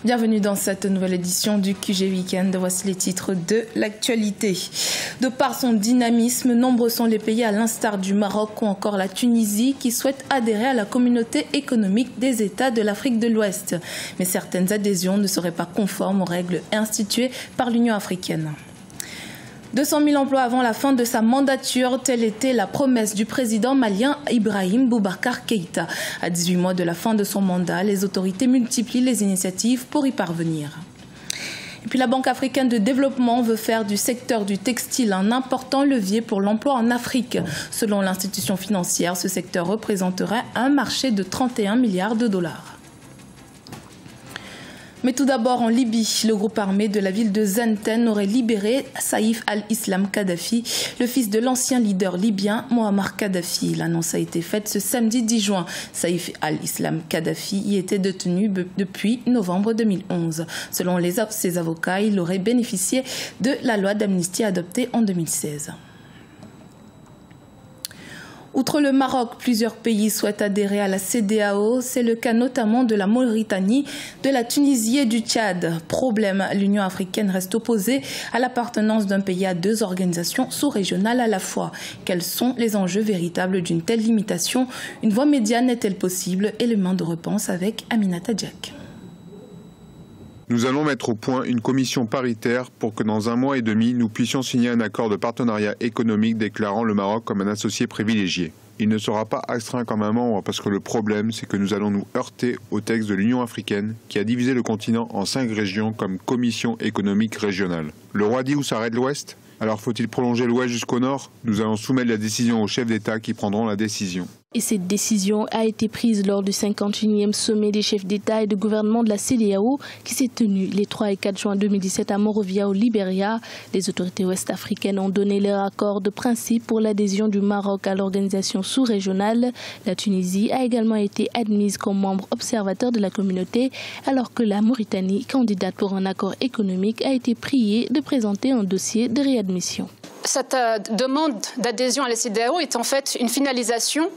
Bienvenue dans cette nouvelle édition du QG Weekend. Voici les titres de l'actualité. De par son dynamisme, nombreux sont les pays à l'instar du Maroc ou encore la Tunisie qui souhaitent adhérer à la communauté économique des États de l'Afrique de l'Ouest. Mais certaines adhésions ne seraient pas conformes aux règles instituées par l'Union africaine. 200 000 emplois avant la fin de sa mandature, telle était la promesse du président malien Ibrahim Boubacar Keïta. À 18 mois de la fin de son mandat, les autorités multiplient les initiatives pour y parvenir. Et puis la Banque africaine de développement veut faire du secteur du textile un important levier pour l'emploi en Afrique. Selon l'institution financière, ce secteur représenterait un marché de 31 milliards de dollars. Mais tout d'abord, en Libye, le groupe armé de la ville de Zenten aurait libéré Saïf al-Islam Kadhafi, le fils de l'ancien leader libyen Muammar Kadhafi. L'annonce a été faite ce samedi 10 juin. Saïf al-Islam Kadhafi y était détenu depuis novembre 2011. Selon ses avocats, il aurait bénéficié de la loi d'amnistie adoptée en 2016. Outre le Maroc, plusieurs pays souhaitent adhérer à la CEDEAO. C'est le cas notamment de la Mauritanie, de la Tunisie et du Tchad. Problème, l'Union africaine reste opposée à l'appartenance d'un pays à deux organisations sous-régionales à la fois. Quels sont les enjeux véritables d'une telle limitation? Une voie médiane est-elle possible? Élément de réponse avec Aminata Diak. Nous allons mettre au point une commission paritaire pour que dans 1 mois et demi, nous puissions signer un accord de partenariat économique déclarant le Maroc comme un associé privilégié. Il ne sera pas astreint comme un membre parce que le problème, c'est que nous allons nous heurter au texte de l'Union africaine qui a divisé le continent en 5 régions comme commission économique régionale. Le roi dit où s'arrête l'Ouest? Alors faut-il prolonger l'Ouest jusqu'au Nord? Nous allons soumettre la décision aux chefs d'État qui prendront la décision. Et cette décision a été prise lors du 51e sommet des chefs d'État et de gouvernement de la CEDEAO qui s'est tenu les 3 et 4 juin 2017 à Monrovia au Libéria. Les autorités ouest-africaines ont donné leur accord de principe pour l'adhésion du Maroc à l'organisation sous-régionale. La Tunisie a également été admise comme membre observateur de la communauté alors que la Mauritanie, candidate pour un accord économique, a été priée de présenter un dossier de réadmission. Cette demande d'adhésion à la CEDEAO est en fait une finalisation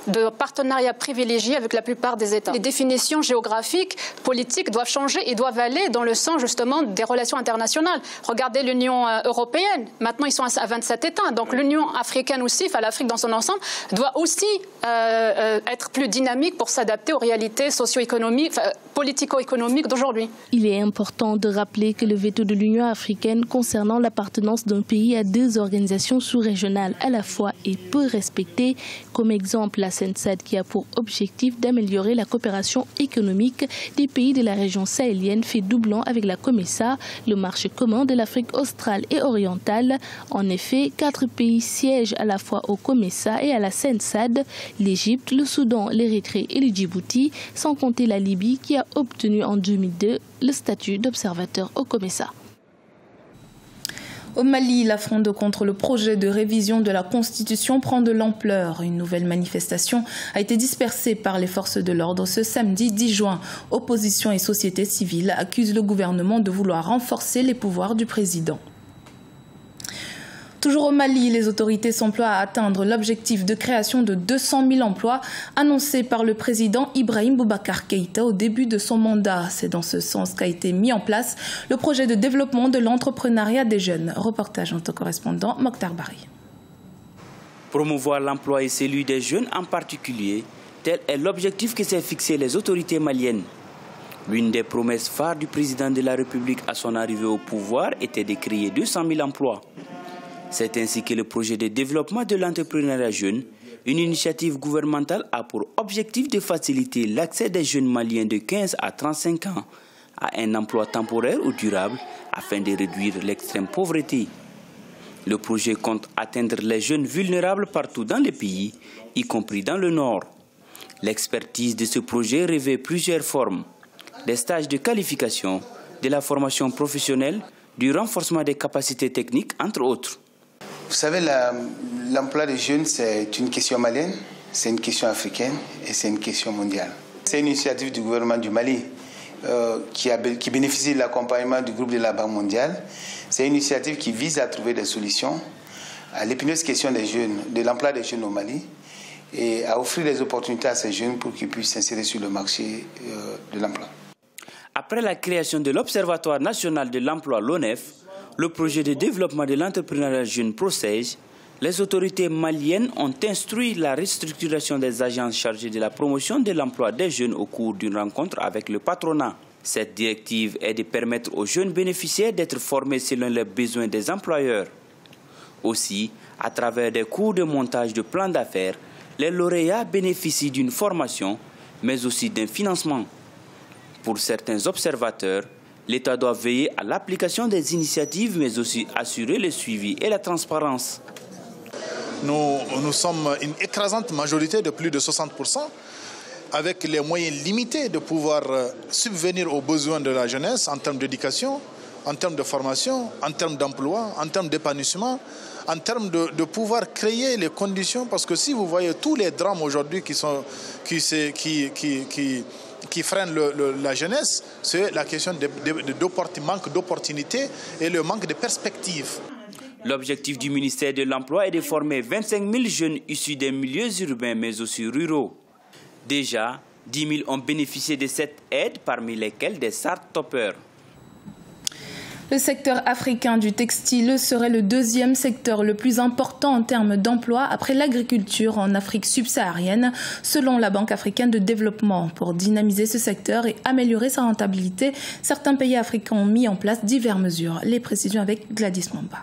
de partenariats privilégiés avec la plupart des États. Les définitions géographiques, politiques doivent changer et doivent aller dans le sens justement des relations internationales. Regardez l'Union européenne, maintenant ils sont à 27 États, donc l'Union africaine aussi, enfin l'Afrique dans son ensemble, doit aussi être plus dynamique pour s'adapter aux réalités socio-économiques, politico-économiques d'aujourd'hui. Il est important de rappeler que le veto de l'Union africaine concernant l'appartenance d'un pays à deux organisations sous-régionales à la fois est peu respectée. Comme exemple, la CENSAD qui a pour objectif d'améliorer la coopération économique des pays de la région sahélienne fait doublon avec la COMESA, le marché commun de l'Afrique australe et orientale. En effet, 4 pays siègent à la fois au COMESA et à la CENSAD, l'Égypte, le Soudan, l'Érythrée et le Djibouti, sans compter la Libye qui a obtenu en 2002 le statut d'observateur au COMESA. Au Mali, la fronde contre le projet de révision de la Constitution prend de l'ampleur. Une nouvelle manifestation a été dispersée par les forces de l'ordre ce samedi 10 juin. Opposition et société civile accusent le gouvernement de vouloir renforcer les pouvoirs du président. Toujours au Mali, les autorités s'emploient à atteindre l'objectif de création de 200 000 emplois annoncé par le président Ibrahim Boubacar Keïta au début de son mandat. C'est dans ce sens qu'a été mis en place le projet de développement de l'entrepreneuriat des jeunes. Reportage de notre correspondant Mokhtar Bari. Promouvoir l'emploi et celui des jeunes en particulier, tel est l'objectif que s'est fixé les autorités maliennes. L'une des promesses phares du président de la République à son arrivée au pouvoir était de créer 200 000 emplois. C'est ainsi que le projet de développement de l'entrepreneuriat jeune, une initiative gouvernementale, a pour objectif de faciliter l'accès des jeunes maliens de 15 à 35 ans à un emploi temporaire ou durable afin de réduire l'extrême pauvreté. Le projet compte atteindre les jeunes vulnérables partout dans le pays, y compris dans le Nord. L'expertise de ce projet revêt plusieurs formes: des stages de qualification, de la formation professionnelle, du renforcement des capacités techniques, entre autres. Vous savez, l'emploi des jeunes, c'est une question malienne, c'est une question africaine et c'est une question mondiale. C'est une initiative du gouvernement du Mali qui bénéficie de l'accompagnement du groupe de la Banque mondiale. C'est une initiative qui vise à trouver des solutions à l'épineuse question des jeunes, de l'emploi des jeunes au Mali et à offrir des opportunités à ces jeunes pour qu'ils puissent s'insérer sur le marché de l'emploi. Après la création de l'Observatoire national de l'emploi, l'ONEF, le projet de développement de l'entrepreneuriat jeune PROCEJ, les autorités maliennes ont instruit la restructuration des agences chargées de la promotion de l'emploi des jeunes au cours d'une rencontre avec le patronat. Cette directive est de permettre aux jeunes bénéficiaires d'être formés selon les besoins des employeurs. Aussi, à travers des cours de montage de plans d'affaires, les lauréats bénéficient d'une formation, mais aussi d'un financement. Pour certains observateurs, l'État doit veiller à l'application des initiatives, mais aussi assurer le suivi et la transparence. Nous sommes une écrasante majorité de plus de 60%, avec les moyens limités de pouvoir subvenir aux besoins de la jeunesse en termes d'éducation, en termes de formation, en termes d'emploi, en termes d'épanouissement, en termes de pouvoir créer les conditions. Parce que si vous voyez tous les drames aujourd'hui qui freinent la jeunesse, c'est la question du manque d'opportunités et le manque de perspectives. L'objectif du ministère de l'Emploi est de former 25 000 jeunes issus des milieux urbains mais aussi ruraux. Déjà, 10 000 ont bénéficié de cette aide, parmi lesquels des start-upers. Le secteur africain du textile serait le deuxième secteur le plus important en termes d'emploi après l'agriculture en Afrique subsaharienne, selon la Banque africaine de développement. Pour dynamiser ce secteur et améliorer sa rentabilité, certains pays africains ont mis en place diverses mesures. Les précisions avec Gladys Mamba.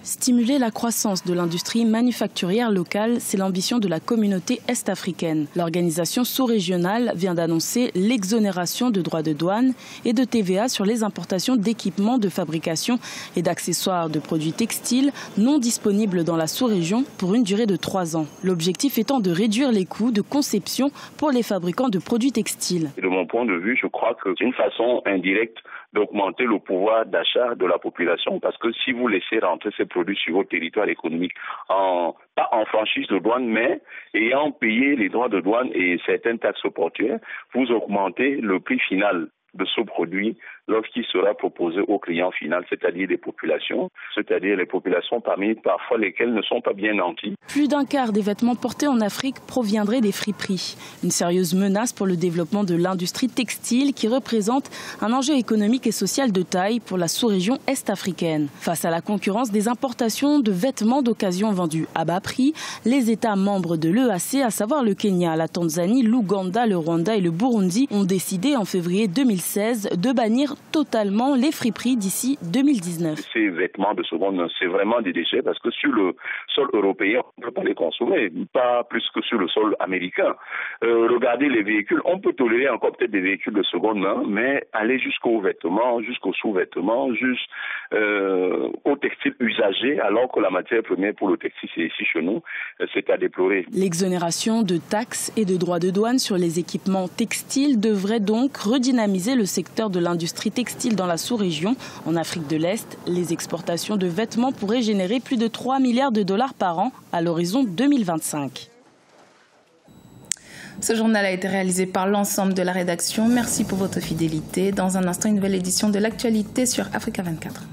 Stimuler la croissance de l'industrie manufacturière locale, c'est l'ambition de la communauté est-africaine. L'organisation sous-régionale vient d'annoncer l'exonération de droits de douane et de TVA sur les importations d'équipements de fabrication et d'accessoires de produits textiles non disponibles dans la sous-région pour une durée de 3 ans. L'objectif étant de réduire les coûts de conception pour les fabricants de produits textiles. De mon point de vue, je crois que c'est une façon indirecte d'augmenter le pouvoir d'achat de la population, parce que si vous laissez rentrer ces produits sur votre territoire économique, pas en franchise de douane, mais ayant payé les droits de douane et certaines taxes portuaires, vous augmentez le prix final de ce produit lorsqu'il sera proposé au client final, c'est-à-dire les populations parmi parfois lesquelles ne sont pas bien nantis. Plus d'un quart des vêtements portés en Afrique proviendraient des friperies. Une sérieuse menace pour le développement de l'industrie textile qui représente un enjeu économique et social de taille pour la sous-région est-africaine. Face à la concurrence des importations de vêtements d'occasion vendus à bas prix, les États membres de l'EAC, à savoir le Kenya, la Tanzanie, l'Ouganda, le Rwanda et le Burundi, ont décidé en février 2016 de bannir totalement les friperies d'ici 2019. Ces vêtements de seconde main, c'est vraiment des déchets parce que sur le sol européen, on ne peut pas les consommer, pas plus que sur le sol américain. Regardez les véhicules, on peut tolérer encore peut-être des véhicules de seconde main, mais aller jusqu'aux vêtements, jusqu'aux sous-vêtements, jusqu'au textile usagé, alors que la matière première pour le textile, c'est ici chez nous, c'est à déplorer. L'exonération de taxes et de droits de douane sur les équipements textiles devrait donc redynamiser le secteur de l'industrie textile dans la sous-région. En Afrique de l'Est, les exportations de vêtements pourraient générer plus de 3 milliards de dollars par an à l'horizon 2025. Ce journal a été réalisé par l'ensemble de la rédaction. Merci pour votre fidélité. Dans un instant, une nouvelle édition de l'actualité sur Africa 24.